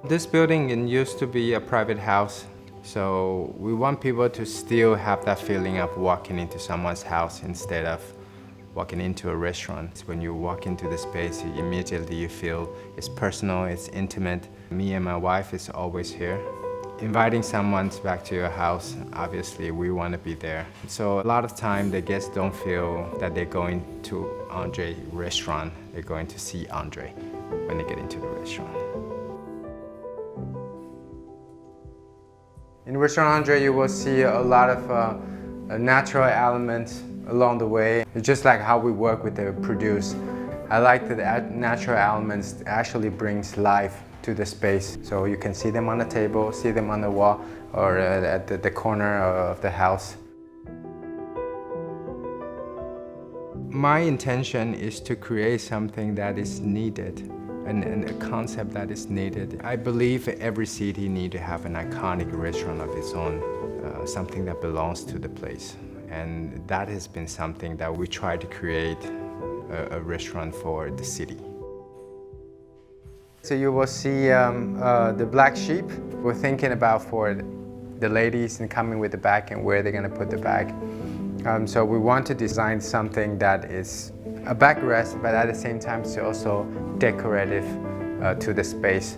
This building used to be a private house, so we want people to still have that feeling of walking into someone's house instead of walking into a restaurant. When you walk into the space, immediately you feel it's personal, it's intimate. Me and my wife is always here. Inviting someone back to your house, obviously we want to be there. So a lot of time the guests don't feel that they're going to André restaurant, they're going to see André when they get into the restaurant. In Restaurant André you will see a lot of natural elements along the way. It's just like how we work with the produce. I like that the natural elements actually brings life to the space. So you can see them on the table, see them on the wall, or at the corner of the house. My intention is to create something that is needed, and a concept that is needed. I believe every city needs to have an iconic restaurant of its own, something that belongs to the place. And that has been something that we try to create a restaurant for the city. So you will see the black sheep. We're thinking about for the ladies and coming with the bag and where they're going to put the bag. So we want to design something that is a backrest, but at the same time it's also decorative to the space.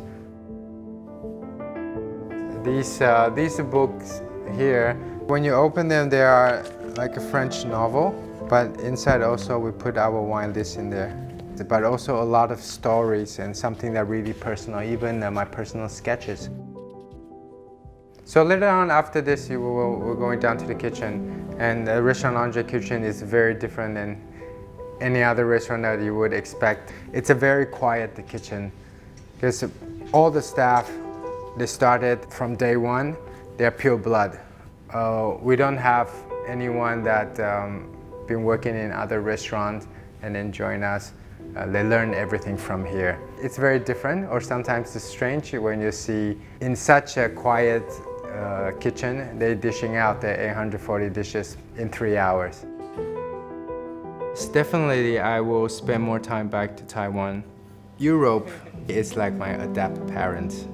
These books here, when you open them, they are like a French novel, but inside also we put our wine list in there. But also a lot of stories and something that really personal, even my personal sketches. So later on after this, we're going down to the kitchen, and the Restaurant André kitchen is very different than any other restaurant that you would expect. It's a very quiet kitchen, because all the staff, they started from day one, they're pure blood. We don't have anyone that been working in other restaurants and then join us. They learn everything from here. It's very different, or sometimes it's strange when you see in such a quiet kitchen, they're dishing out the 840 dishes in 3 hours. Definitely, I will spend more time back to Taiwan. Europe is like my adopted parents.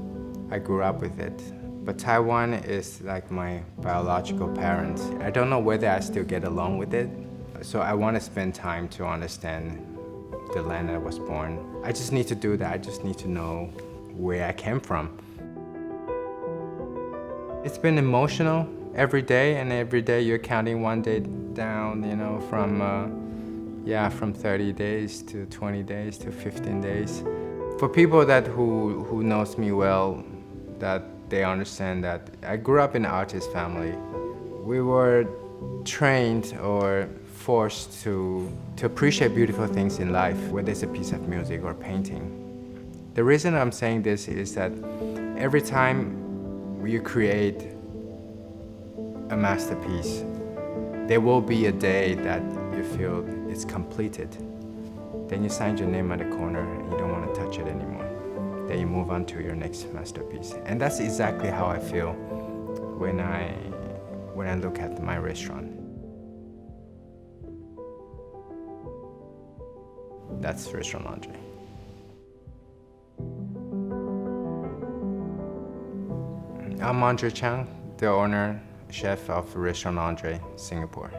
I grew up with it. But Taiwan is like my biological parents. I don't know whether I still get along with it. So I want to spend time to understand the land I was born. I just need to do that. I just need to know where I came from. It's been emotional every day, and every day you're counting one day down, you know, from 30 days to 20 days to 15 days. For people who knows me well, that they understand that I grew up in an artist family. We were trained or forced to appreciate beautiful things in life, whether it's a piece of music or painting. The reason I'm saying this is that every time you create a masterpiece, there will be a day that you feel it's completed. Then you sign your name on the corner and you don't want to touch it anymore. Then you move on to your next masterpiece. And that's exactly how I feel when I look at my restaurant. That's Restaurant André. I'm André Chiang, the owner, chef of Restaurant André, Singapore.